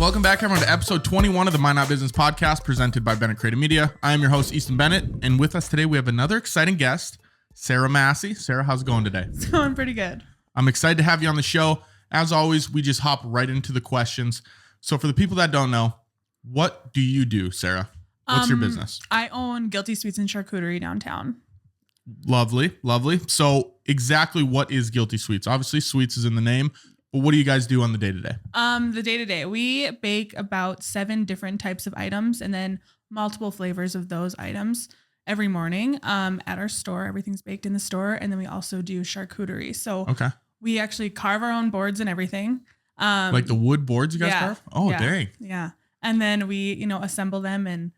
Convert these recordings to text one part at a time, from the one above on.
Welcome back, everyone, to episode 21 of the Minot Business Podcast, presented by Bennett Creative Media. I am your host, Easton Bennett, and with us today, we have another exciting guest, Sarah Massey. Sarah, how's it going today? It's going pretty good. I'm excited to have you on the show. As always, we just hop right into the questions. So for the people that don't know, what do you do, Sarah? What's your business? I own Guilty Sweets and Charcuterie downtown. Lovely, lovely. So exactly what is Guilty Sweets? Obviously, sweets is in the name. But what do you guys do on the day-to-day? The day-to-day, we bake about 7 different types of items and then multiple flavors of those items every morning at our store. Everything's baked in the store. And then we also do charcuterie. So we actually carve our own boards and everything. Like the wood boards you guys carve? Oh, dang. Yeah. And then we, assemble them and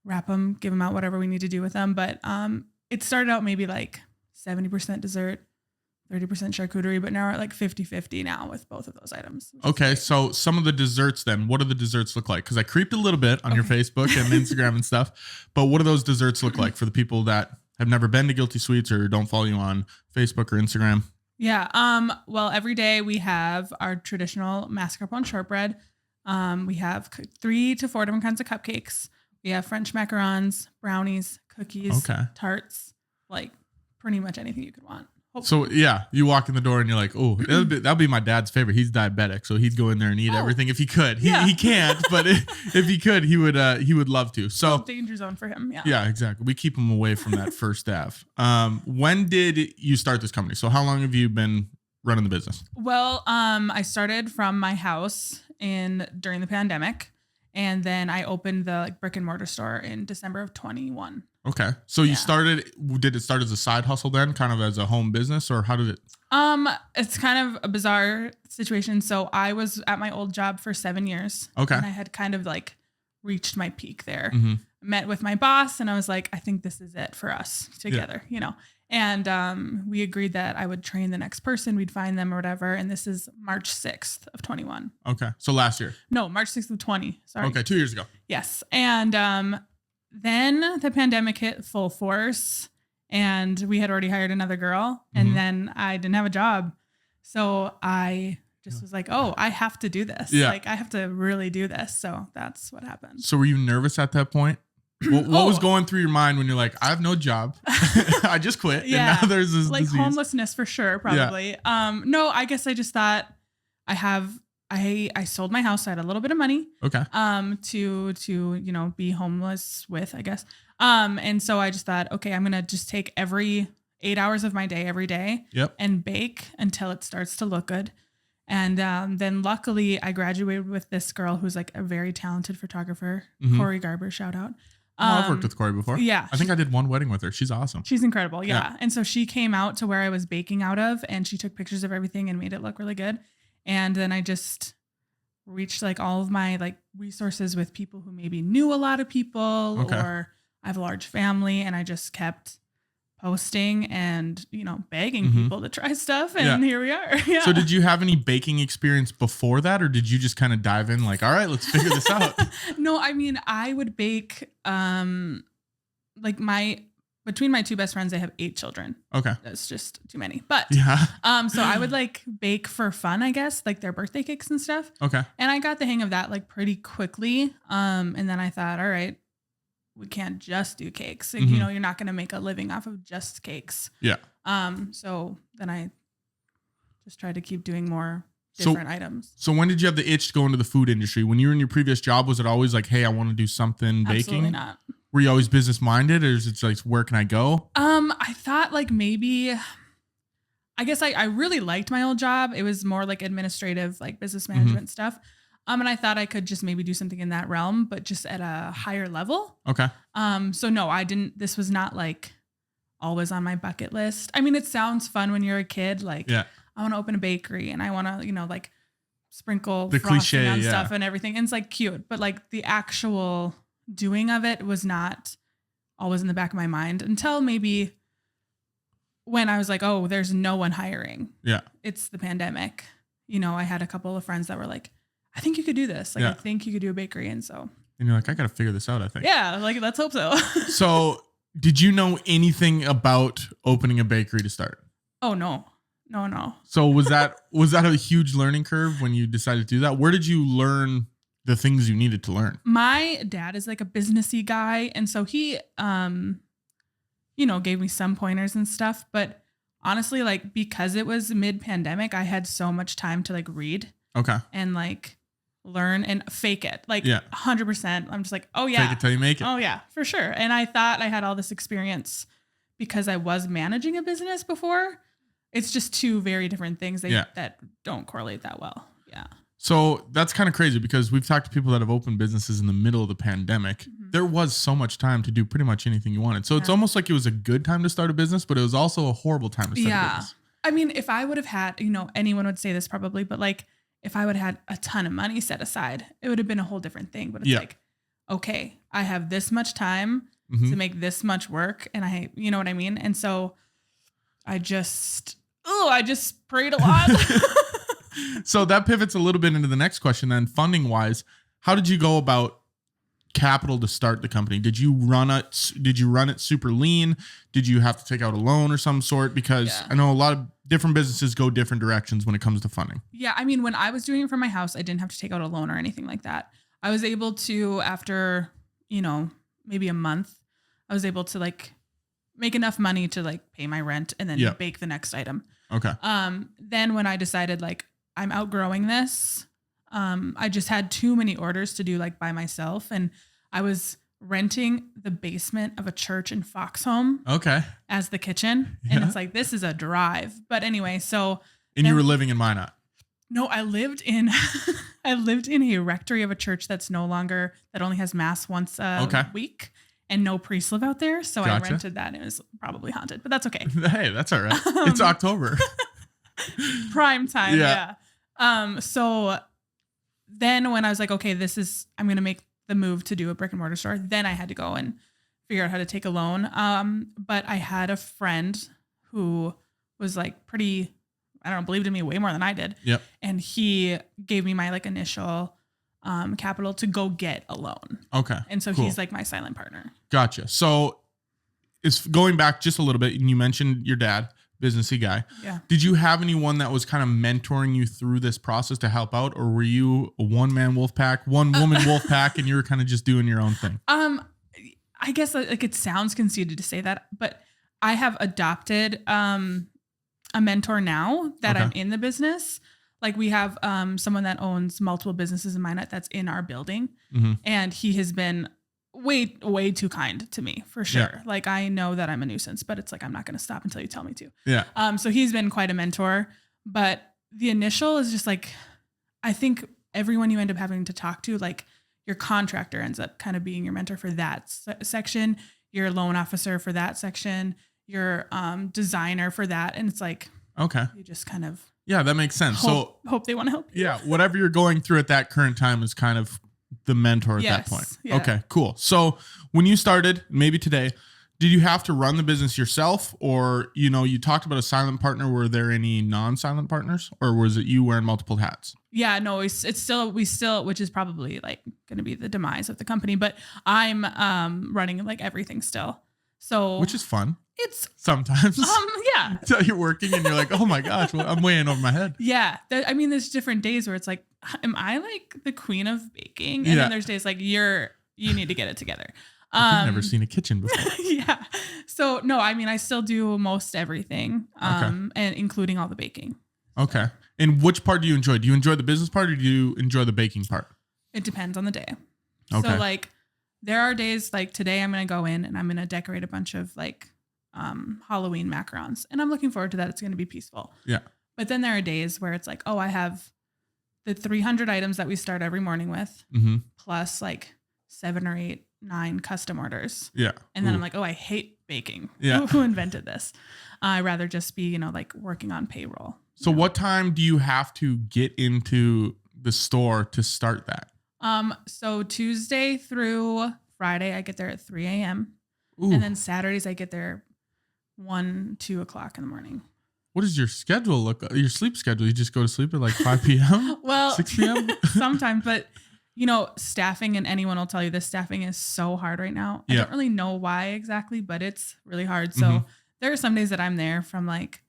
wrap them, give them out whatever we need to do with them. But it started out maybe like 70% dessert, 30% charcuterie, but now we're at like 50-50 now with both of those items. Okay, so some of the desserts then, what do the desserts look like? Because I creeped a little bit on your Facebook and Instagram and stuff, but what do those desserts look like for the people that have never been to Guilty Sweets or don't follow you on Facebook or Instagram? Yeah, well, every day we have our traditional mascarpone shortbread. We have 3 to 4 different kinds of cupcakes. We have French macarons, brownies, cookies, tarts, like pretty much anything you could want. So yeah, you walk in the door and you're like, oh, that'll be my dad's favorite. He's diabetic, so he'd go in there and eat everything if he could. He can't, but if he could, he would love to. So danger zone for him. Yeah, exactly. We keep him away from that first staff. When did you start this company? So how long have you been running the business? Well, I started from my house during the pandemic, and then I opened the brick and mortar store in December of 21. Okay. So you did it start as a side hustle then, kind of as a home business, or how did it? It's kind of a bizarre situation. So I was at my old job for 7 years. Okay. And I had kind of like reached my peak there. Mm-hmm. Met with my boss and I was like, I think this is it for us together, And we agreed that I would train the next person. We'd find them or whatever. And this is March 6th of 21. Okay. So last year? No, March 6th of 20. Sorry. Okay. 2 years ago. Yes. And then the pandemic hit full force and we had already hired another girl. And then I didn't have a job. So I just was like, oh, I have to do this. Yeah. Like I have to really do this. So that's what happened. So were you nervous at that point? What was going through your mind when you're like, I have no job. I just quit. Yeah. And now there's this like disease. Homelessness for sure. Probably. Yeah. No, I guess I just thought I sold my house. I had a little bit of money. Okay. To be homeless with, I guess. And so I just thought, okay, I'm going to just take every 8 hours of my day every day and bake until it starts to look good. And then luckily I graduated with this girl who's like a very talented photographer, Corey Garber, shout out. I've worked with Corey before. Yeah. I think I did one wedding with her. She's awesome. She's incredible. Yeah. And so she came out to where I was baking out of and she took pictures of everything and made it look really good. And then I just reached like all of my like resources with people who maybe knew a lot of people or I have a large family and I just kept posting and, begging people to try stuff. And here we are. Yeah. So did you have any baking experience before that? Or did you just kind of dive in like, all right, let's figure this out? No, I mean, I would bake, between my 2 best friends, they have 8 children. Okay. That's just too many. But so I would like bake for fun, I guess, like their birthday cakes and stuff. Okay. And I got the hang of that like pretty quickly. And then I thought, all right, we can't just do cakes. Like, you're not going to make a living off of just cakes. Yeah. So then I just tried to keep doing more different items. So when did you have the itch to go into the food industry? When you were in your previous job, was it always like, hey, I want to do something baking? Absolutely not. Were you always business minded, or is it like, where can I go? I thought like maybe, I guess I really liked my old job. It was more like administrative, like business management stuff. And I thought I could just maybe do something in that realm, but just at a higher level. Okay. So no, I didn't, this was not like always on my bucket list. I mean, it sounds fun when you're a kid. Like, I want to open a bakery and I want to, like sprinkle the frosting on stuff and everything. And it's like cute, but like the actual doing of it was not always in the back of my mind until maybe when I was like, oh, there's no one hiring. Yeah. It's the pandemic. I had a couple of friends that were like, I think you could do this. Like, I think you could do a bakery. And you're like, I got to figure this out, I think. Yeah. Like, let's hope so. So did you know anything about opening a bakery to start? Oh, no. No. So was that a huge learning curve when you decided to do that? Where did you learn the things you needed to learn? My dad is like a businessy guy. And so he, gave me some pointers and stuff. But honestly, like, because it was mid-pandemic, I had so much time to like read. Okay. And like learn and fake it. Like 100%. I'm just like, oh yeah. Fake it till you make it. Oh yeah, for sure. And I thought I had all this experience because I was managing a business before. It's just two very different things that don't correlate that well. Yeah. So that's kind of crazy because we've talked to people that have opened businesses in the middle of the pandemic. Mm-hmm. There was so much time to do pretty much anything you wanted. So it's almost like it was a good time to start a business, but it was also a horrible time to start a business. I mean, if I would have had, anyone would say this probably, but like if I would have had a ton of money set aside, it would have been a whole different thing. But it's like, okay, I have this much time to make this much work. And you know what I mean? And so I just prayed a lot. So that pivots a little bit into the next question then, funding wise. How did you go about capital to start the company? Did you run it super lean? Did you have to take out a loan or some sort? Because I know a lot of different businesses go different directions when it comes to funding. Yeah. I mean, when I was doing it from my house, I didn't have to take out a loan or anything like that. I was able to, after, maybe a month, I was able to like make enough money to like pay my rent and then bake the next item. Okay. Then when I decided like I'm outgrowing this, I just had too many orders to do like by myself. And I was renting the basement of a church in Foxhome. Okay. As the kitchen. And it's like, this is a drive. But anyway, so. And you were living in Minot? No, I lived in a rectory of a church that only has mass once a week. And no priests live out there. So I rented that. And it was probably haunted, but that's okay. Hey, that's all right. It's October. Prime time. Yeah. So then when I was like, okay, I'm going to make the move to do a brick and mortar store. Then I had to go and figure out how to take a loan. But I had a friend who was like pretty, believed in me way more than I did. Yep. And he gave me my like initial capital to go get a loan. Okay. And so he's like my silent partner. Gotcha. So it's going back just a little bit. And you mentioned your dad, businessy guy. Yeah. Did you have anyone that was kind of mentoring you through this process to help out? Or were you a one-man wolf pack, one-woman wolf pack, and you were kind of just doing your own thing? I guess like it sounds conceited to say that, but I have adopted a mentor now that I'm in the business. Like we have someone that owns multiple businesses in Minot that's in our building. Mm-hmm. And he has been way too kind to me for sure. Yeah. Like I know that I'm a nuisance, but it's like, I'm not going to stop until you tell me to. Yeah. So he's been quite a mentor, but the initial is just like, I think everyone you end up having to talk to, like your contractor ends up kind of being your mentor for that section, your loan officer for that section, your designer for that. And it's like, you just kind of, that makes sense. Hope they want to help you. Yeah. Whatever you're going through at that current time is kind of the mentor at that point. Yeah. Okay, cool. So when you started, maybe today, did you have to run the business yourself, or, you talked about a silent partner. Were there any non-silent partners, or was it you wearing multiple hats? Yeah, no, we still, which is probably like going to be the demise of the company, but I'm running like everything still. So, which is fun. It's sometimes, yeah. Until you're working and you're like, oh my gosh, well, I'm way in over my head. Yeah. There's different days where it's like, am I like the queen of baking? And then there's days like you need to get it together. I've never seen a kitchen before. Yeah. So no, I still do most everything, and including all the baking. Okay. And which part do you enjoy? Do you enjoy the business part, or do you enjoy the baking part? It depends on the day. Okay. So like there are days like today I'm going to go in and I'm going to decorate a bunch of like Halloween macarons, and I'm looking forward to that. It's going to be peaceful. Yeah. But then there are days where it's like, I have the 300 items that we start every morning with, plus like 7 or 8, 9 custom orders. Yeah. And then I'm like, I hate baking. Yeah. Who invented this? I'd rather just be, like working on payroll. So what time do you have to get into the store to start that? So Tuesday through Friday, I get there at 3 a.m. Ooh. And then Saturdays I get there 1, 2 o'clock in the morning. What does your schedule look like? Your sleep schedule? You just go to sleep at like 5 p.m.? Well, 6 p.m.? Sometimes, but staffing, and anyone will tell you this, staffing is so hard right now. I don't really know why exactly, but it's really hard. So there are some days that I'm there from like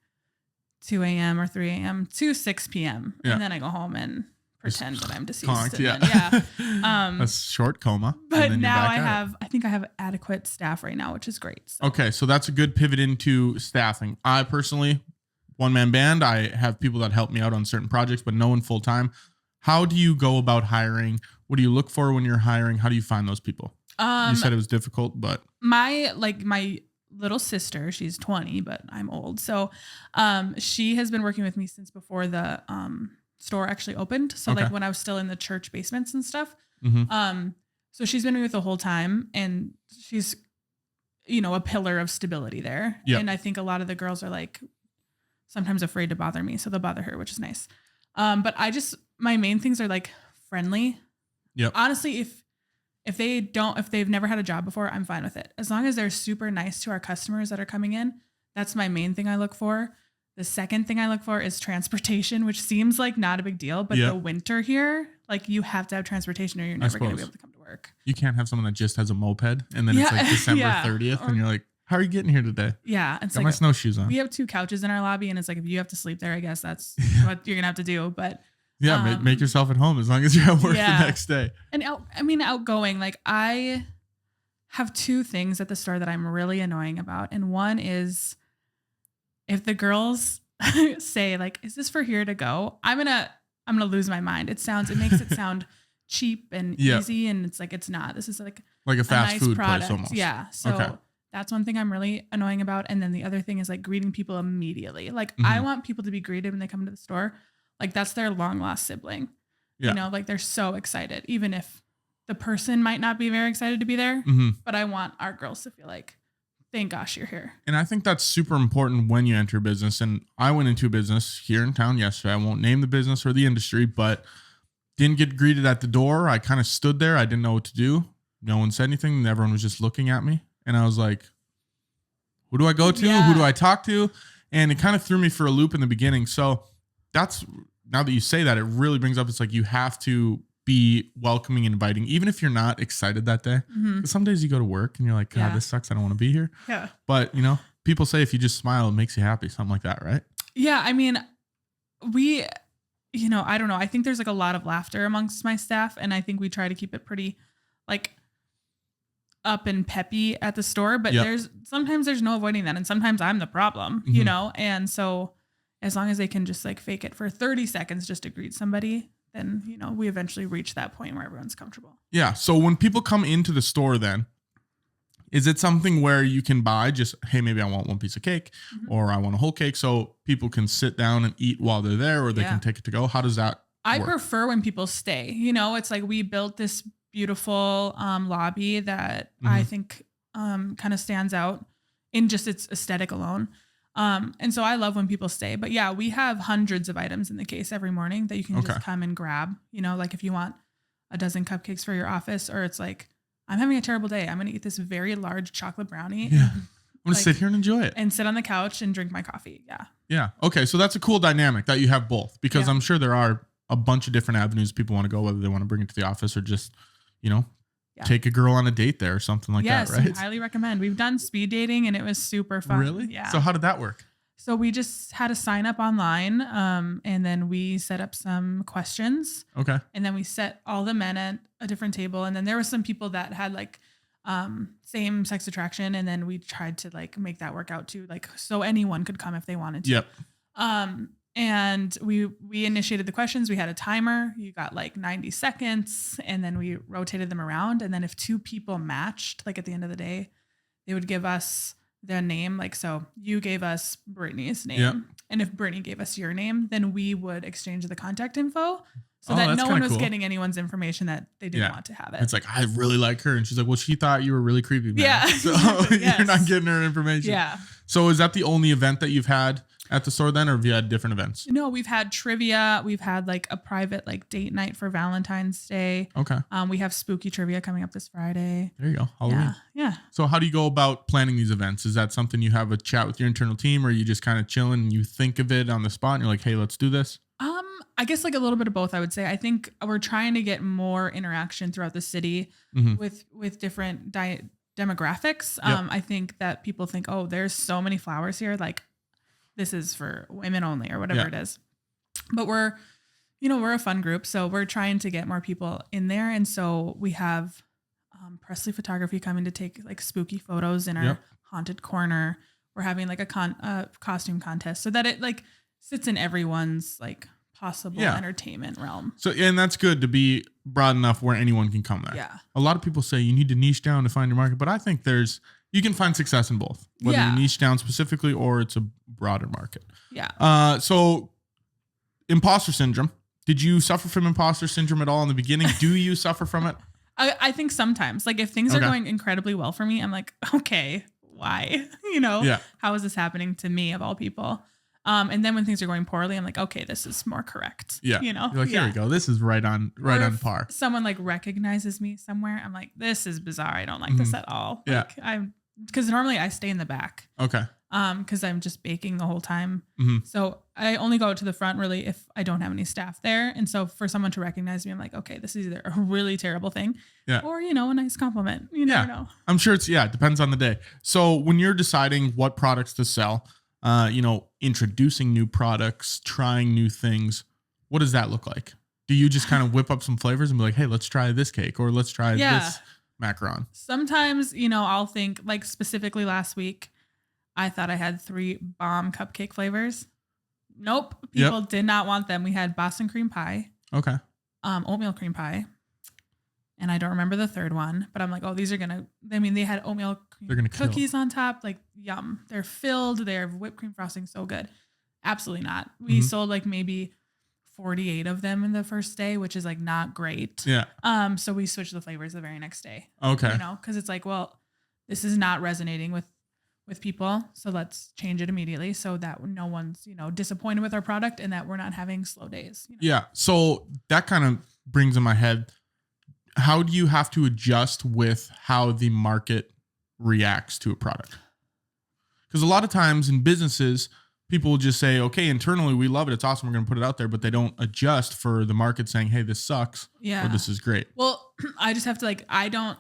2 a.m. or 3 a.m. to 6 p.m. And then I go home and pretend that I'm deceased. Conked, and yeah. then, yeah. A short coma. But now I think I have adequate staff right now, which is great. So. Okay. So that's a good pivot into staffing. I personally, one-man band, I have people that help me out on certain projects, but no one full-time. How do you go about hiring? What do you look for when you're hiring? How do you find those people? You said it was difficult, but my little sister, she's 20, but I'm old. So, she has been working with me since before the, store actually opened. So Okay. like when I was still in the church basements and stuff. Mm-hmm. So she's been with me the whole time, and she's, a pillar of stability there. Yep. And I think a lot of the girls are like sometimes afraid to bother me. So they'll bother her, which is nice. But my main things are like friendly. Yep. Honestly, if they've never had a job before, I'm fine with it. As long as they're super nice to our customers that are coming in, that's my main thing I look for. The second thing I look for is transportation, which seems like not a big deal, but the winter here, like you have to have transportation or you're never going to be able to come to work. You can't have someone that just has a moped and then it's like December 30th and you're like, how are you getting here today? Yeah. It's Got like my snowshoes on. We have 2 couches in our lobby, and it's like, if you have to sleep there, I guess that's what you're going to have to do. But yeah, make yourself at home as long as you're at work the next day. And outgoing, like I have 2 things at the store that I'm really annoying about. And one is if the girls say like, is this for here to go? I'm going to lose my mind. It makes it sound cheap and easy. And it's like, it's not. This is like a fast nice food product. place almost. Yeah. So that's one thing I'm really annoying about. And then the other thing is like greeting people immediately. Like I want people to be greeted when they come to the store. Like that's their long lost sibling. Yeah. Like they're so excited, even if the person might not be very excited to be there. But I want our girls to feel like, thank gosh you're here. And I think that's super important when you enter business. And I went into a business here in town yesterday. I won't name the business or the industry, but didn't get greeted at the door. I kind of stood there. I didn't know what to do. No one said anything. And everyone was just looking at me. And I was like, who do I go to? Yeah. Who do I talk to? And it kind of threw me for a loop in the beginning. So that's, now that you say that, it really brings up, it's like you have to be welcoming and inviting, even if you're not excited that day. Some days you go to work and you're like, God, this sucks. I don't want to be here. Yeah. But, people say if you just smile, it makes you happy. Something like that, right? Yeah. I mean, I don't know. I think there's like a lot of laughter amongst my staff. And I think we try to keep it pretty like up and peppy at the store. But sometimes there's no avoiding that. And sometimes I'm the problem, And so as long as they can just like fake it for 30 seconds just to greet somebody, then, we eventually reach that point where everyone's comfortable. Yeah. So when people come into the store, then is it something where you can buy just, hey, maybe I want one piece of cake or I want a whole cake, so people can sit down and eat while they're there, or they can take it to go? How does that I work? prefer when people stay, it's like we built this beautiful lobby that I think kind of stands out in just its aesthetic alone. And so I love when people stay, but yeah, we have hundreds of items in the case every morning that you can just come and grab, like if you want a dozen cupcakes for your office, or it's like, I'm having a terrible day, I'm going to eat this very large chocolate brownie. Yeah. I'm going to sit here and enjoy it and sit on the couch and drink my coffee. Yeah. Yeah. Okay. So that's a cool dynamic that you have both, because I'm sure there are a bunch of different avenues people want to go, whether they want to bring it to the office or just, take a girl on a date there or something like that, right? Yes, highly recommend. We've done speed dating and it was super fun. Really? Yeah. So how did that work? So we just had a sign up online, and then we set up some questions. Okay. And then we set all the men at a different table. And then there were some people that had like same sex attraction. And then we tried to like make that work out too, like so anyone could come if they wanted to. Yep. And we initiated the questions. We had a timer. You got like 90 seconds, and then we rotated them around. And then if 2 people matched, like at the end of the day, they would give us their name. Like, so you gave us Brittany's name. Yep. And if Brittany gave us your name, then we would exchange the contact info so Oh, that that's no one kinda was cool. getting anyone's information that they didn't want to have it. It's like, I really like her. And she's like, well, she thought you were really creepy, man. Yeah. So Yes. you're not getting her information. Yeah. So is that the only event that you've had at the store then, or have you had different events? No, we've had trivia. We've had like a private like date night for Valentine's Day. Okay. We have spooky trivia coming up this Friday. There you go. Halloween. Yeah. So how do you go about planning these events? Is that something you have a chat with your internal team, or you just kind of chilling and you think of it on the spot and you're like, hey, let's do this? I guess like a little bit of both, I would say. I think we're trying to get more interaction throughout the city with different demographics. Yep. I think that people think, oh, there's so many flowers here. Like this is for women only or whatever it is. But we're we're a fun group, so we're trying to get more people in there. And so we have Presley Photography coming to take like spooky photos in our haunted corner. We're having like a costume contest so that it like sits in everyone's like possible entertainment realm. So, and that's good to be broad enough where anyone can come there. Yeah. A lot of people say you need to niche down to find your market, but I think you can find success in both, whether you niche down specifically or it's a broader market. Yeah. So imposter syndrome. Did you suffer from imposter syndrome at all in the beginning? Do you suffer from it? I think sometimes, like if things are going incredibly well for me, I'm like, okay, why? How is this happening to me of all people? And then when things are going poorly, I'm like, okay, this is more correct. Yeah. You're like, here we go. This is right on par. Someone like recognizes me somewhere. I'm like, this is bizarre. I don't like this at all. Like, because normally I stay in the back. Okay. Because I'm just baking the whole time. Mm-hmm. So I only go to the front really if I don't have any staff there. And so for someone to recognize me, I'm like, okay, this is either a really terrible thing or, a nice compliment. You never know. I'm sure it depends on the day. So when you're deciding what products to sell, introducing new products, trying new things, what does that look like? Do you just kind of whip up some flavors and be like, hey, let's try this cake or let's try this macaron? Sometimes, I'll think like specifically last week, I thought I had 3 bomb cupcake flavors. Nope. People did not want them. We had Boston cream pie. Okay. Oatmeal cream pie. And I don't remember the third one, but I'm like, oh, these are they had oatmeal cream cookies on top. Like, yum. They're filled. They're whipped cream frosting. So good. Absolutely not. We sold like maybe 48 of them in the first day, which is like not great. Yeah. So we switched the flavors the very next day. Okay. Because it's like, well, this is not resonating with people. So let's change it immediately so that no one's, disappointed with our product and that we're not having slow days. Yeah. So that kind of brings in my head, how do you have to adjust with how the market reacts to a product? Because a lot of times in businesses, people will just say, okay, internally, we love it. It's awesome. We're going to put it out there, but they don't adjust for the market saying, hey, this sucks. Yeah. Or this is great. Well, I just have to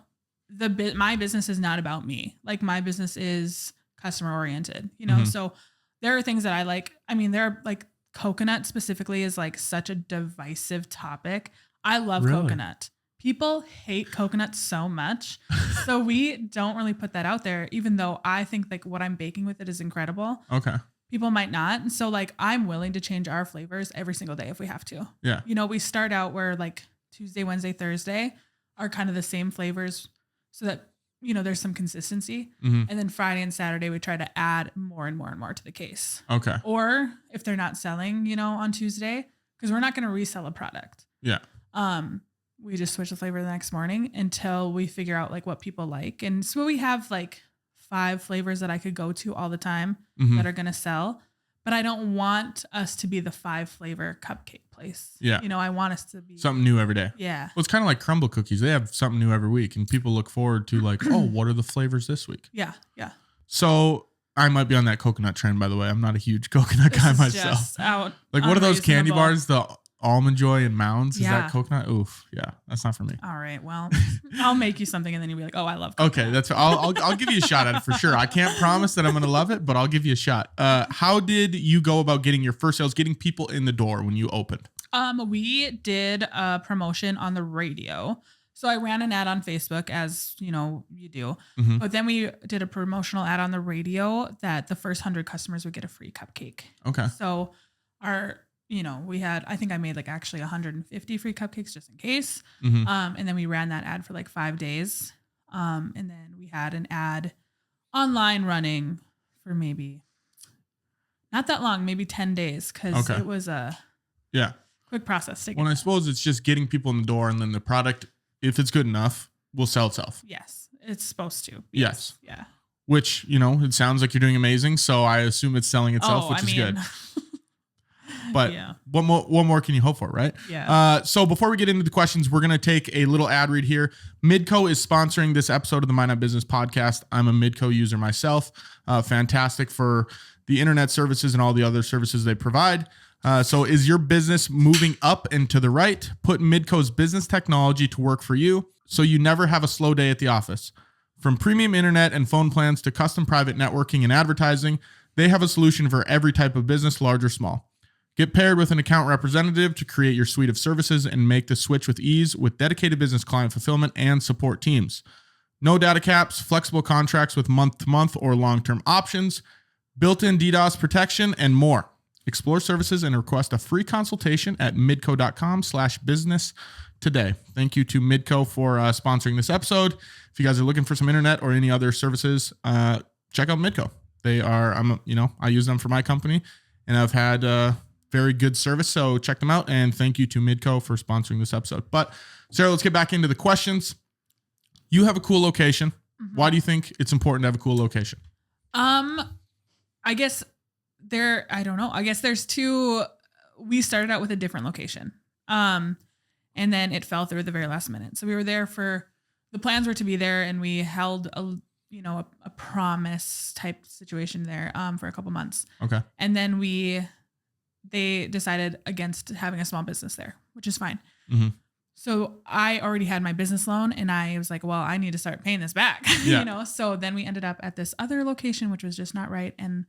my business is not about me. Like my business is customer oriented, So there are things that I like. I mean, there are like coconut specifically is like such a divisive topic. I love coconut. People hate coconut so much. So we don't really put that out there, even though I think like what I'm baking with it is incredible. Okay. People might not. And so like, I'm willing to change our flavors every single day if we have to. Yeah. We start out where like Tuesday, Wednesday, Thursday are kind of the same flavors so that, there's some consistency. Mm-hmm. And then Friday and Saturday, we try to add more and more and more to the case. Okay. Or if they're not selling, on Tuesday, because we're not going to resell a product. Yeah. We just switch the flavor the next morning until we figure out like what people like. And so we have like 5 flavors that I could go to all the time that are going to sell, but I don't want us to be the 5 flavor cupcake place. Yeah. I want us to be something new every day. Yeah. Well, it's kind of like crumble cookies. They have something new every week and people look forward to like, oh, what are the flavors this week? Yeah. Yeah. So I might be on that coconut trend, by the way. I'm not a huge coconut guy myself. Like what are those candy bars? The Almond Joy and Mounds? Is that coconut? Oof. Yeah. That's not for me. All right. Well, I'll make you something and then you'll be like, oh, I love coconut. Okay. That's, I'll give you a shot at it for sure. I can't promise that I'm going to love it, but I'll give you a shot. How did you go about getting your first sales, getting people in the door when you opened? We did a promotion on the radio. So I ran an ad on Facebook as, you do. Mm-hmm. But then we did a promotional ad on the radio that the first 100 customers would get a free cupcake. Okay. So we had, I think I made like actually 150 free cupcakes just in case. Mm-hmm. And then we ran that ad for like 5 days. And then we had an ad online running for maybe not that long, maybe 10 days. Cause it was a quick process. Well, I suppose it's just getting people in the door and then the product, if it's good enough, will sell itself. Yes. It's supposed to. Yes. Yeah. Which, it sounds like you're doing amazing. So I assume it's selling itself, which is good. But what more can you hope for, right? Yeah. So before we get into the questions, we're going to take a little ad read here. Midco is sponsoring this episode of the Minot Business Podcast. I'm a Midco user myself. Fantastic for the internet services and all the other services they provide. So is your business moving up and to the right? Put Midco's business technology to work for you so you never have a slow day at the office. From premium internet and phone plans to custom private networking and advertising, they have a solution for every type of business, large or small. Get paired with an account representative to create your suite of services and make the switch with ease with dedicated business client fulfillment and support teams. No data caps, flexible contracts with month-to-month or long-term options, built-in DDoS protection, and more. Explore services and request a free consultation at midco.com/business today. Thank you to Midco for sponsoring this episode. If you guys are looking for some internet or any other services, check out Midco. They are, I use them for my company, and I've had very good service. So check them out. And thank you to Midco for sponsoring this episode. But Sarah, let's get back into the questions. You have a cool location. Mm-hmm. Why do you think it's important to have a cool location? I guess I don't know. I guess there's two. We started out with a different location. And then it fell through at the very last minute. So we were there the plans were to be there, and we held a promise type situation there, for a couple months. Okay. And then they decided against having a small business there, which is fine. Mm-hmm. So I already had my business loan, and I was like, well, I need to start paying this back, Yeah. So then we ended up at this other location, which was just not right. And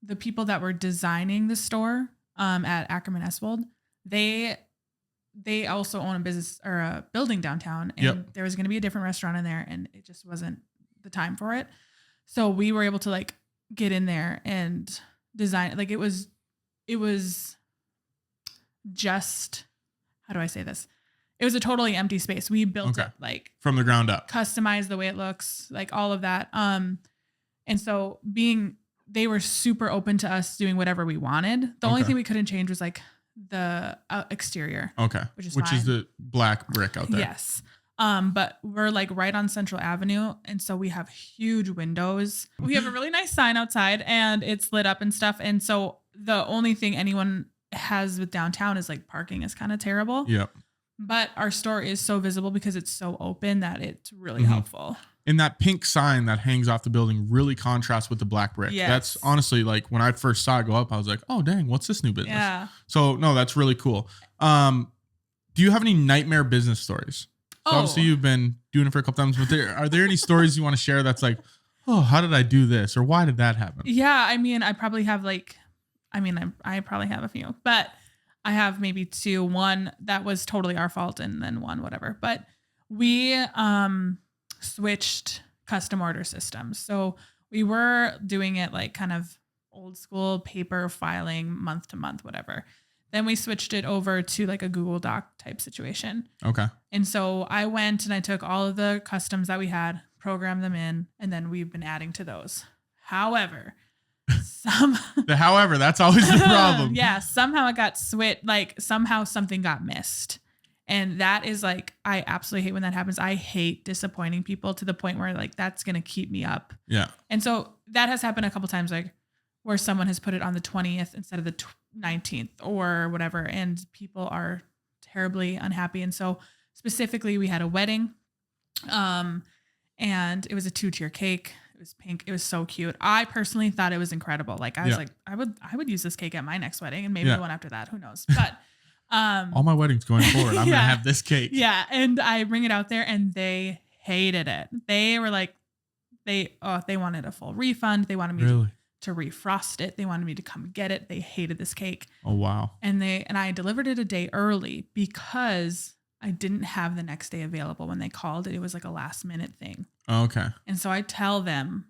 the people that were designing the store, at Ackerman Eswold, they also own a business or a building downtown, and there was going to be a different restaurant in there, and it just wasn't the time for it. So we were able to get in there and design it. It was just, how do I say this? It was a totally empty space. We built it from the ground up, customized the way it looks, all of that. And so they were super open to us doing whatever we wanted. The only thing we couldn't change was the exterior. Okay. Which is the black brick out there. Yes. But we're right on Central Avenue. And so we have huge windows. We have a really nice sign outside, and it's lit up and stuff. And so the only thing anyone has with downtown is parking is kind of terrible. Yep. But our store is so visible because it's so open that it's really helpful. And that pink sign that hangs off the building really contrasts with the black brick. Yes. That's honestly when I first saw it go up, I was like, oh, dang, what's this new business? Yeah. So no, that's really cool. Do you have any nightmare business stories? So obviously you've been doing it for a couple times, but are there any stories you want to share that's oh, how did I do this? Or why did that happen? Yeah. I mean, I probably have I probably have a few, but I have maybe two. One that was totally our fault, and then one, whatever. But we switched custom order systems. So we were doing it kind of old school paper filing month to month, whatever. Then we switched it over to a Google Doc type situation. Okay. And so I went and I took all of the customs that we had, programmed them in, and then we've been adding to those. However, that's always the problem. Yeah. Somehow it got switched. Somehow something got missed. And that is I absolutely hate when that happens. I hate disappointing people to the point where that's going to keep me up. Yeah. And so that has happened a couple times, where someone has put it on the 20th instead of the 19th or whatever. And people are terribly unhappy. And so specifically we had a wedding, and it was a 2-tier cake. It was pink. It was so cute. I personally thought it was incredible. I was I would use this cake at my next wedding, and maybe the one after that, who knows? But all my weddings going forward, I'm gonna have this cake. Yeah, and I bring it out there, and they hated it. They were they wanted a full refund. They wanted me to refrost it. They wanted me to come get it. They hated this cake. Oh wow! And I delivered it a day early because I didn't have the next day available when they called it. It was a last minute thing. Oh, okay. And so I tell them,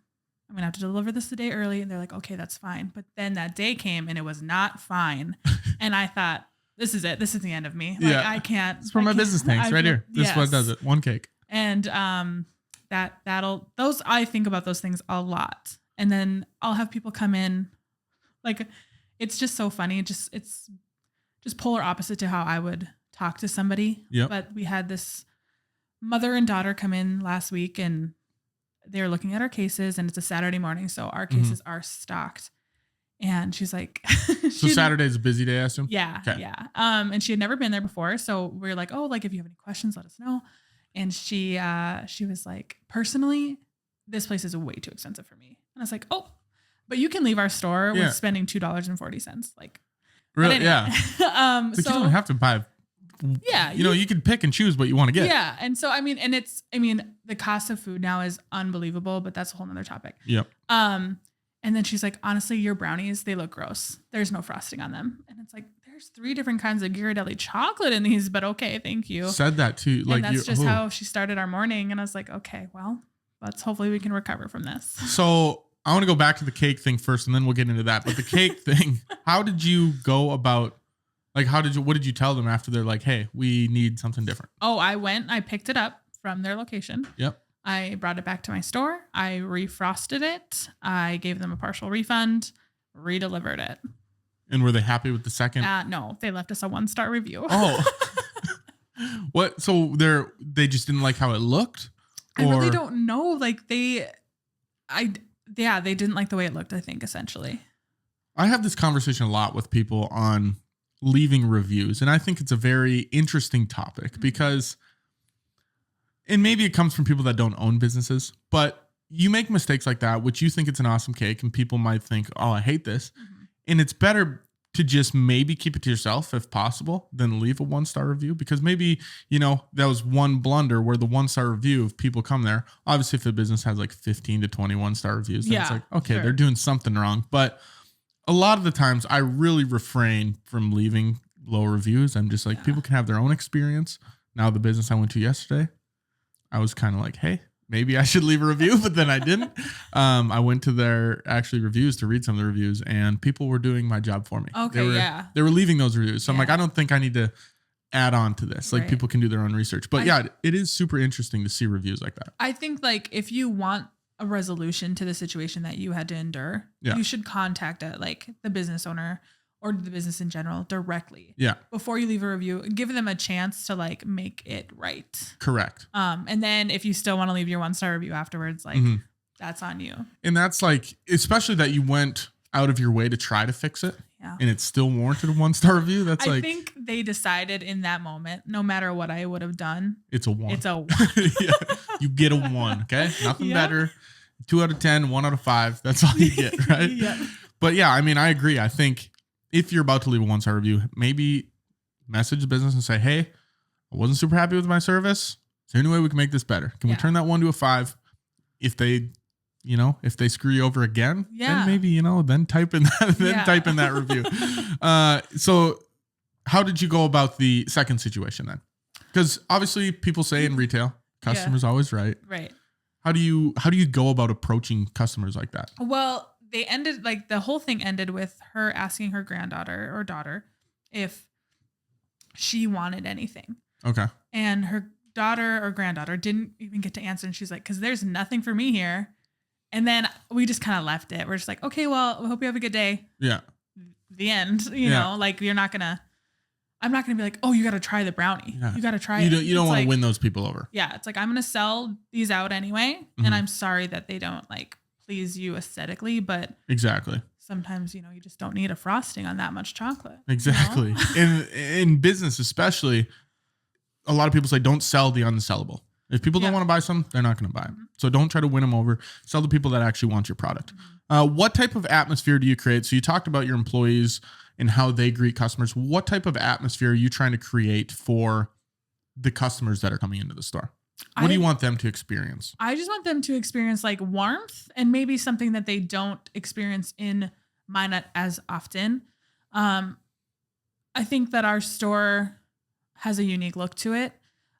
I'm going to have to deliver this a day early. And they're like, okay, that's fine. But then that day came and it was not fine. And I thought, this is it. This is the end of me. I can't. It's for my business tanks right here. This is what does it. One cake. And I think about those things a lot. And then I'll have people come in. It's just so funny. It's just polar opposite to how I would talk to somebody. Yep. But we had this mother and daughter come in last week, and they're looking at our cases, and it's a Saturday morning. So our cases are stocked. And she's like, so Saturday's a busy day, I assume? Yeah. Okay. Yeah. And she had never been there before. So we're like, oh, if you have any questions, let us know. And she was like, personally, this place is way too expensive for me. And I was like, oh, but you can leave our store with spending $2.40. Really? Anyway. Yeah. So you don't have to buy. Yeah. You can pick and choose what you want to get. Yeah. And so, the cost of food now is unbelievable, but that's a whole nother topic. Yep. And then she's like, honestly, your brownies, they look gross. There's no frosting on them. And it's like, there's 3 different kinds of Ghirardelli chocolate in these, but okay, thank you. Said that too. And that's just how she started our morning. And I was like, okay, well, hopefully we can recover from this. So I want to go back to the cake thing first, and then we'll get into that. But the cake thing, how did you go about, like, what did you tell them after they're like, hey, we need something different? Oh, I picked it up from their location. Yep. I brought it back to my store. I refrosted it. I gave them a partial refund, redelivered it. And were they happy with the second? No, they left us a 1-star review. Oh, what? So they just didn't like how it looked? I really don't know. Like they didn't like the way it looked, I think, essentially. I have this conversation a lot with people on leaving reviews. And I think it's a very interesting topic because, and maybe it comes from people that don't own businesses, but you make mistakes like that, which you think it's an awesome cake and people might think, oh, I hate this. Mm-hmm. And it's better to just maybe keep it to yourself if possible than leave a 1-star review, because maybe, that was one blunder where the 1-star review, if people come there, obviously if the business has like 15 to 20 1-star reviews, then it's like, okay, sure, they're doing something wrong. But a lot of the times I really refrain from leaving low reviews. I'm just like, people can have their own experience. Now the business I went to yesterday, I was kind of like, hey, maybe I should leave a review, but then I didn't. I went to their actually reviews to read some of the reviews, and people were doing my job for me. Okay, they were leaving those reviews. So I'm like, I don't think I need to add on to this. Like people can do their own research. But it is super interesting to see reviews like that. I think like if you want a resolution to the situation that you had to endure, you should contact the business owner or the business in general directly. Yeah. Before you leave a review, give them a chance to like make it right. Correct. And then if you still want to leave your 1-star review afterwards, like that's on you. And that's like, especially that you went out of your way to try to fix it. Yeah. And it still warranted a 1-star review. That's I think they decided in that moment, no matter what I would have done, it's a 1. It's a 1. Yeah. You get a 1. Okay. Nothing better. 2 out of 10, 1 out of 5. That's all you get. Right. Yeah. But yeah, I mean, I agree. I think if you're about to leave a 1-star review, maybe message the business and say, hey, I wasn't super happy with my service. Is there any way we can make this better? Can we turn that 1 to a 5? If they, if they screw you over again, then maybe, then type in that, type in that review. So how did you go about the second situation then? Because obviously people say in retail, customers always right. Right. How do you go about approaching customers like that? Well, the whole thing ended with her asking her granddaughter or daughter if she wanted anything. Okay. And her daughter or granddaughter didn't even get to answer. And she's like, because there's nothing for me here. And then we just kind of left it. We're just like, okay, well, I hope you have a good day. Yeah. The end. You know, like I'm not going to be like, oh, you got to try the brownie. Yeah. You got to try it. You don't want to win those people over. Yeah. It's like, I'm going to sell these out anyway. Mm-hmm. And I'm sorry that they don't please you aesthetically, but exactly. Sometimes, you just don't need a frosting on that much chocolate. Exactly. In business, especially, a lot of people say, don't sell the unsellable. If people don't want to buy some, they're not going to buy them. Mm-hmm. So don't try to win them over. Sell the people that actually want your product. Mm-hmm. What type of atmosphere do you create? So you talked about your employees and how they greet customers. What type of atmosphere are you trying to create for the customers that are coming into the store? What do you want them to experience? I just want them to experience warmth and maybe something that they don't experience in Minot as often. I think that our store has a unique look to it.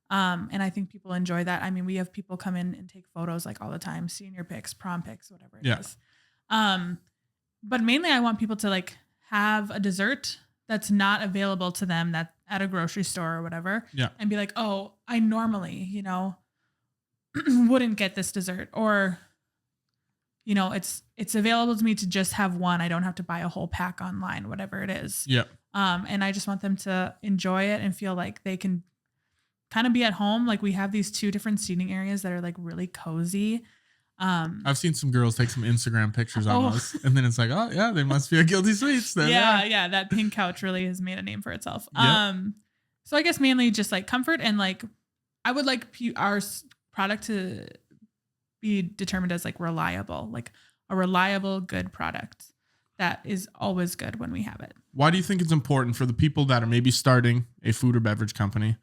And I think people enjoy that. I mean, we have people come in and take photos all the time, senior pics, prom pics, whatever it is. But mainly I want people to have a dessert that's not available to them that at a grocery store or whatever. Yeah. And be like, oh, I normally, wouldn't get this dessert, or, it's available to me to just have one. I don't have to buy a whole pack online, whatever it is. Yeah. And I just want them to enjoy it and feel like they can kind of be at home. We have these 2 different seating areas that are really cozy. I've seen some girls take some Instagram pictures on those, and then it's like, oh yeah, they must be a Guilty Sweets. Then, yeah. That pink couch really has made a name for itself. Yep. So I guess mainly just comfort, and I would like our product to be determined as reliable, a reliable, good product that is always good when we have it. Why do you think it's important for the people that are maybe starting a food or beverage company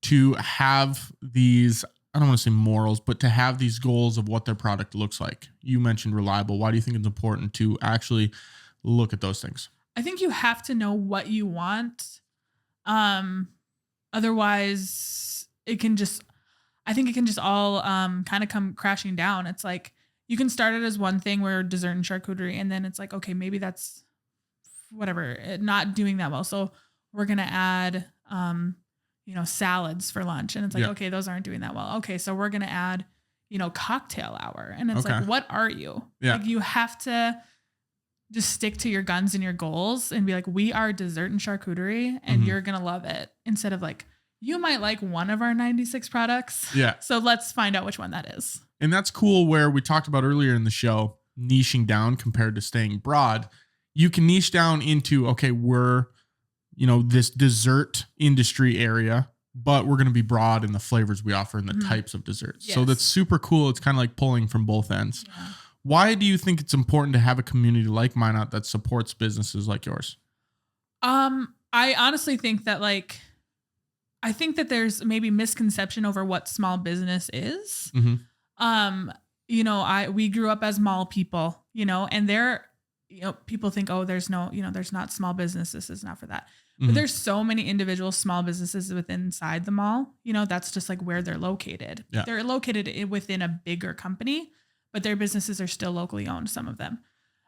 to have these I don't want to say morals, but to have these goals of what their product looks like? You mentioned reliable. Why do you think it's important to actually look at those things? I think you have to know what you want. Otherwise it can just all kind of come crashing down. It's like you can start it as one thing where dessert and charcuterie, and then it's like, okay, maybe that's whatever, not doing that well. So we're going to add, salads for lunch. And it's like, okay, those aren't doing that well. Okay. So we're going to add, cocktail hour. And it's like, what are you? Yeah. Like you have to just stick to your guns and your goals and be like, we are dessert and charcuterie and you're going to love it, instead of like, you might like one of our 96 products. Yeah. So let's find out which one that is. And that's cool, where we talked about earlier in the show, niching down compared to staying broad. You can niche down into, okay, we're, this dessert industry area, but we're going to be broad in the flavors we offer and the types of desserts. Yes. So that's super cool. It's kind of like pulling from both ends. Yeah. Why do you think it's important to have a community like Minot that supports businesses like yours? I honestly think that I think that there's maybe misconception over what small business is. We grew up as mall people, and people think, oh, there's not small business. This is not for that. But there's so many individual small businesses inside the mall. That's just like where they're located. Yeah. They're located within a bigger company, but their businesses are still locally owned, some of them.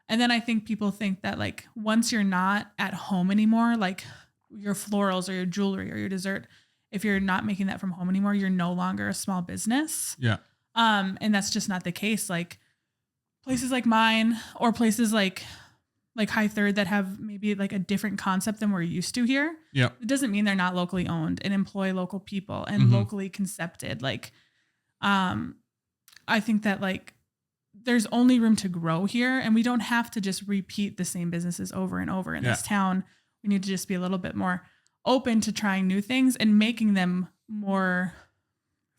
And then I think people think that once you're not at home anymore, like your florals or your jewelry or your dessert, if you're not making that from home anymore, you're no longer a small business. Yeah. And that's just not the case. Like places like mine, or places like High Third that have maybe a different concept than we're used to here. Yeah. It doesn't mean they're not locally owned and employ local people and locally concepted. I think that there's only room to grow here, and we don't have to just repeat the same businesses over and over in this town. We need to just be a little bit more open to trying new things and making them more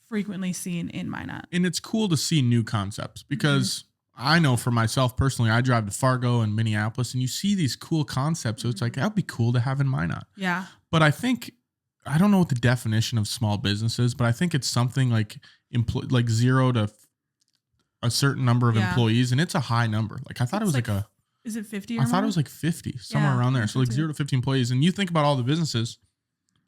frequently seen in Minot. And it's cool to see new concepts, because I know for myself personally, I drive to Fargo and Minneapolis, and you see these cool concepts. So it's like, that'd be cool to have in Minot. Yeah. But I don't know what the definition of small business is, but I think it's something like 0 to a certain number of employees. And it's a high number. I thought it was is it 50 or I thought more? it was 50, somewhere around there. So 0 to 50 employees. And you think about all the businesses,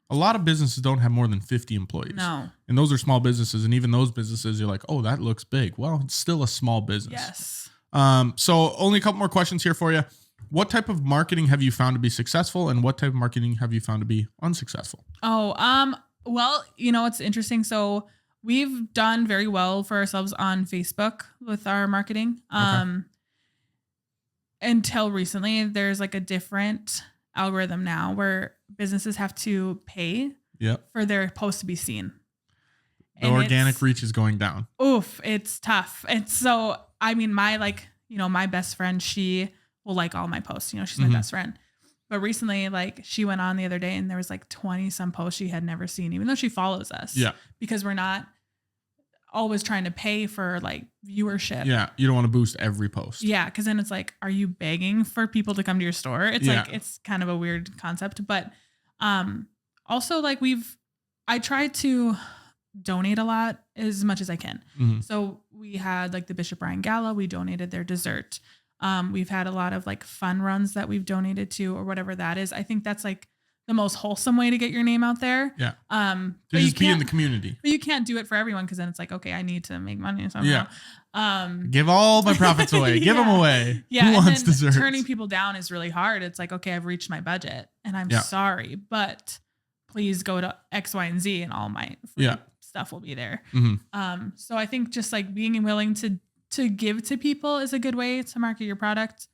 a lot of businesses don't have more than 50 employees. No. And those are small businesses. And even those businesses, you're like, oh, that looks big. Well, it's still a small business. Yes. So only a couple more questions here for you. What type of marketing have you found to be successful, and what type of marketing have you found to be unsuccessful? Oh, well, it's interesting. So we've done very well for ourselves on Facebook with our marketing. Until recently, there's a different algorithm now where businesses have to pay for their posts to be seen. The organic reach is going down. Oof, it's tough. It's so, my best friend, she will like all my posts. She's my best friend. But recently, she went on the other day and there was 20 some posts she had never seen, even though she follows us. Yeah. Because we're not always trying to pay for viewership. Yeah. You don't want to boost every post. Yeah. Cause then it's are you begging for people to come to your store? It's it's kind of a weird concept, but, also I try to donate a lot as much as I can. So we had the Bishop Bryan Gala, we donated their dessert. We've had a lot of fun runs that we've donated to, or whatever that is. I think that's the most wholesome way to get your name out there. Yeah. To just be in the community. But you can't do it for everyone, because then it's okay, I need to make money somehow. Yeah. Give all my profits away. Give them away. Yeah. Who wants desserts? Turning people down is really hard. It's okay, I've reached my budget and I'm sorry, but please go to X, Y, and Z and all my free stuff will be there. So I think just being willing to give to people is a good way to market your product.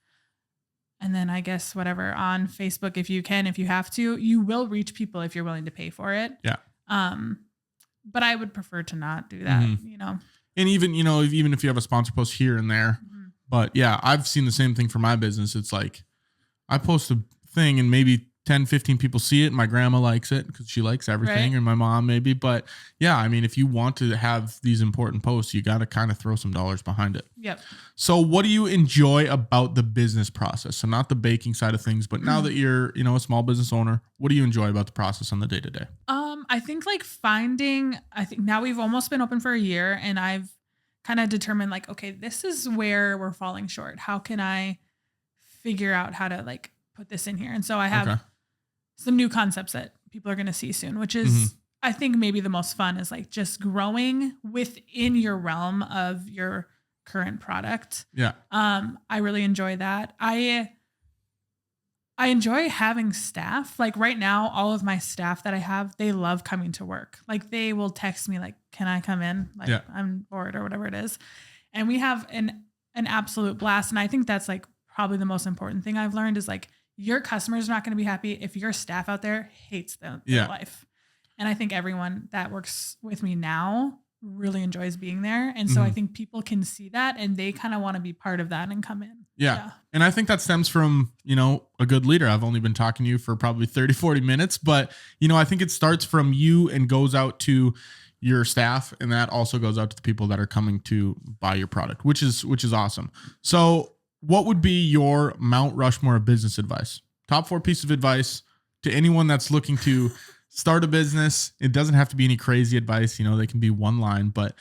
And then I guess whatever on Facebook, if you have to, you will reach people if you're willing to pay for it. Yeah. But I would prefer to not do that, And even, even if you have a sponsor post here and there, but yeah, I've seen the same thing for my business. It's I post a thing and maybe 10, 15 people see it. And my grandma likes it because she likes everything, and my mom maybe. But yeah, if you want to have these important posts, you got to kind of throw some dollars behind it. Yep. So what do you enjoy about the business process? So not the baking side of things, but now that you're, a small business owner, what do you enjoy about the process on the day-to-day? I think like I think now we've almost been open for a year, and I've kind of determined like, okay, this is where we're falling short. How can I figure out how to like put this in here? And so I have some new concepts that people are going to see soon, which is, I think maybe the most fun is like just growing within your realm of your current product. Yeah. I really enjoy that. I enjoy having staff. Like right now, all of my staff that I have, they love coming to work. Like they will text me like, can I come in? Like I'm bored or whatever it is. And we have an absolute blast. And I think that's like probably the most important thing I've learned is like your customer's not going to be happy if your staff out there hates their life. And I think everyone that works with me now really enjoys being there. And so I think people can see that and they kind of want to be part of that and come in. Yeah. And I think that stems from, a good leader. I've only been talking to you for probably 30, 40 minutes, but I think it starts from you and goes out to your staff. And that also goes out to the people that are coming to buy your product, which is awesome. So what would be your Mount Rushmore of business advice? Top 4 pieces of advice to anyone that's looking to start a business. It doesn't have to be any crazy advice. They can be one line, but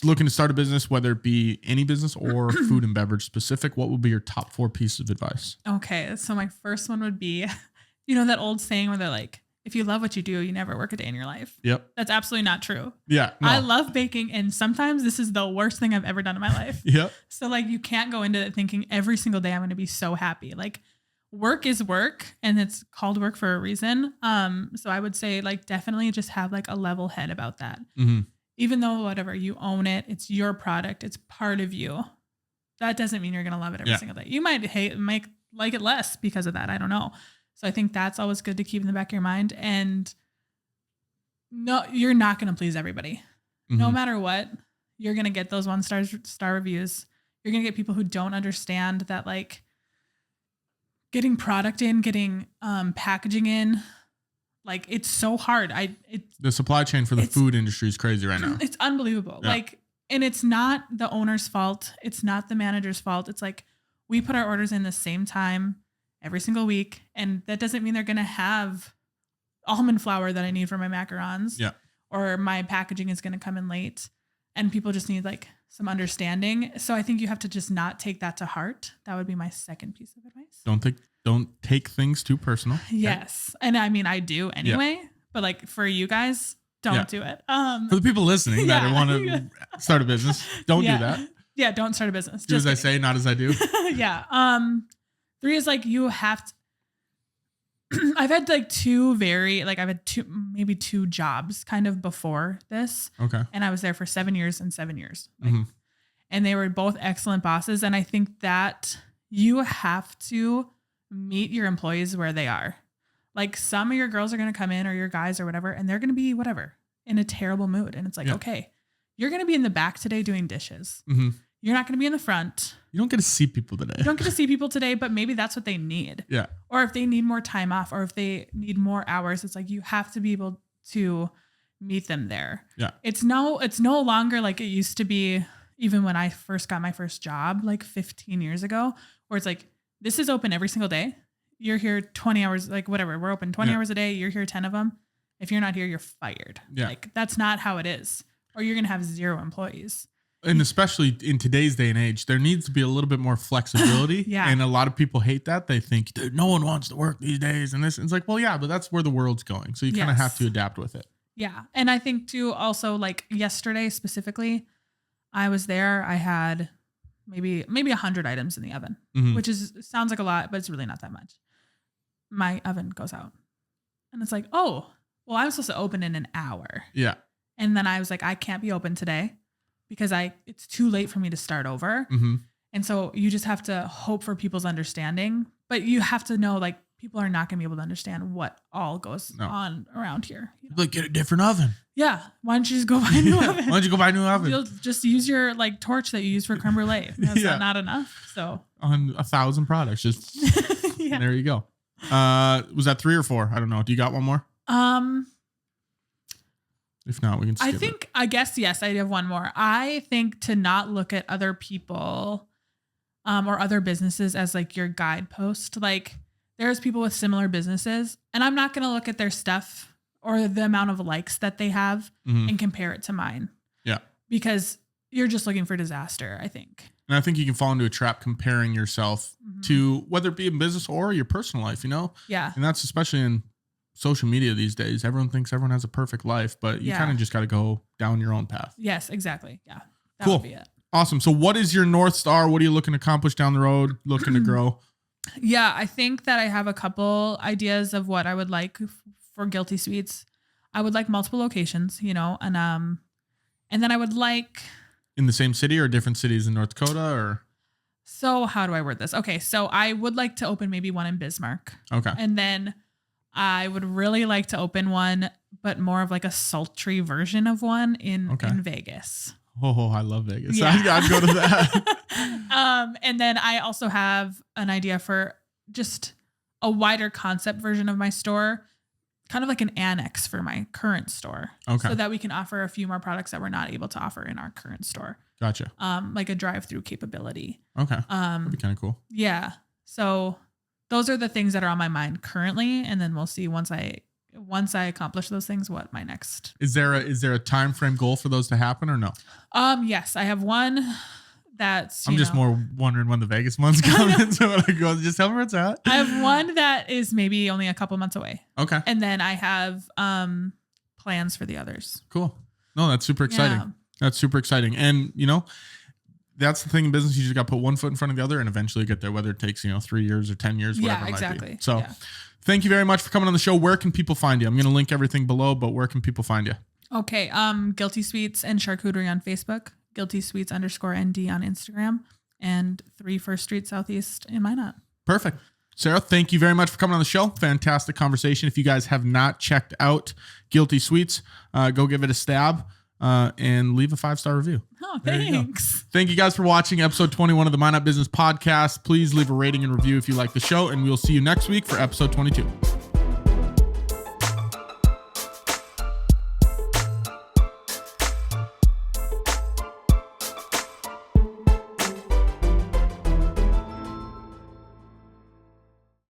looking to start a business, whether it be any business or food and beverage specific, what would be your top 4 pieces of advice? Okay. So my first one would be, that old saying where they're like, if you love what you do, you never work a day in your life. Yep. That's absolutely not true. Yeah. No. I love baking. And sometimes this is the worst thing I've ever done in my life. Yep. So like, you can't go into it thinking every single day I'm going to be so happy. Like work is work and it's called work for a reason. So I would say like, definitely just have like a level head about that. Even though whatever you own it, it's your product. It's part of you. That doesn't mean you're going to love it every single day. You might like it less because of that. I don't know. So I think that's always good to keep in the back of your mind. And no, you're not going to please everybody. No matter what, you're going to get those 1-star reviews. You're going to get people who don't understand that like getting product in, getting packaging in, like it's so hard. The supply chain for the food industry is crazy right now. It's unbelievable. Yeah. Like, and it's not the owner's fault. It's not the manager's fault. It's like we put our orders in the same time every single week. And that doesn't mean they're going to have almond flour that I need for my macarons. Yeah. Or my packaging is going to come in late. And people just need like some understanding. So I think you have to just not take that to heart. That would be my second piece of advice. Don't take things too personal. Yes. Okay? And I mean, I do anyway, but like for you guys, don't do it. For the people listening that want to start a business, don't do that. Yeah. Don't start a business. Do as I say, not as I do. Yeah. 3 is like, you have to, I've had like I've had maybe 2 jobs kind of before this. Okay. And I was there for 7 years and 7 years. Like, and they were both excellent bosses. And I think that you have to meet your employees where they are. Like some of your girls are going to come in or your guys or whatever, and they're going to be whatever in a terrible mood. And it's like, okay, you're going to be in the back today doing dishes. You're not going to be in the front. You don't get to see people today. You don't get to see people today, but maybe that's what they need. Yeah. Or if they need more time off or if they need more hours, it's like you have to be able to meet them there. Yeah. It's no longer like it used to be even when I first got my first job like 15 years ago, where it's like, this is open every single day. You're here 20 hours, like whatever. We're open 20 hours a day. You're here 10 of them. If you're not here, you're fired. Yeah. Like that's not how it is. Or you're going to have 0 employees. And especially in today's day and age, there needs to be a little bit more flexibility. Yeah. And a lot of people hate that. They think, dude, no one wants to work these days. And it's like, well, yeah, but that's where the world's going. So you kind of have to adapt with it. Yeah. And I think too, also like yesterday specifically, I was there. I had maybe 100 items in the oven, which sounds like a lot, but it's really not that much. My oven goes out and it's like, oh, well, I'm supposed to open in an hour. Yeah. And then I was like, I can't be open today because it's too late for me to start over. And so you just have to hope for people's understanding, but you have to know like people are not going to be able to understand what all goes on around here. You know? Like get a different oven. Yeah. Why don't you just go buy a new oven? Why don't you go buy a new oven? You'll just use your like torch that you use for creme brulee. That's not enough. So on 1,000 products, just there you go. Was that 3 or 4? I don't know. Do you got one more? If not, we can skip it. I guess, yes, I have one more. I think to not look at other people or other businesses as like your guidepost. Like there's people with similar businesses and I'm not going to look at their stuff or the amount of likes that they have Mhm. and compare it to mine. Yeah. Because you're just looking for disaster, I think. And I think you can fall into a trap comparing yourself Mhm. to whether it be in business or your personal life, you know? Yeah. And that's especially in social media these days. Everyone thinks everyone has a perfect life, but you Yeah. kind of just got to go down your own path. Yes, exactly. Yeah. That Cool. would be it. Awesome. So what is your North Star? What are you looking to accomplish down the road? Looking to grow? Yeah, I think that I have a couple ideas of what I would like for Guilty Sweets. I would like multiple locations, you know, and then I would like, In the same city or different cities in North Dakota or? so how do I word this? Okay, so I would like to open maybe one in Bismarck. Okay. And then I would really like to open one, but more of like a sultry version of one in Vegas. Oh, I love Vegas. Yeah. I'd go to that. And then I also have an idea for just a wider concept version of my store, kind of like an annex for my current store. Okay. So that we can offer a few more products that we're not able to offer in our current store. Gotcha. Like a drive-through capability. Okay. That'd be kind of cool. Yeah. So those are the things that are on my mind currently. And then we'll see once I accomplish those things, what my next. Is there a time frame goal for those to happen or no? Yes, I have one that's, I'm just more wondering when the Vegas one's coming. So when I go, just tell me where it's at. I have one that is maybe only a couple months away. Okay. And then I have plans for the others. Cool. No, that's super exciting. Yeah. That's super exciting. And you know, that's the thing in business. You just got to put one foot in front of the other and eventually get there, whether it takes, 3 years or 10 years, whatever it might be. So thank you very much for coming on the show. Where can people find you? I'm going to link everything below, but where can people find you? Okay. Guilty Sweets and Charcuterie on Facebook, Guilty Sweets _ND on Instagram, and 3 First Street Southeast in Minot. Perfect. Sarah, thank you very much for coming on the show. Fantastic conversation. If you guys have not checked out Guilty Sweets, go give it a stab and leave a 5-star review. Oh, thanks. Thank you guys for watching episode 21 of the Minot Business Podcast. Please leave a rating and review if you like the show, and we'll see you next week for episode 22.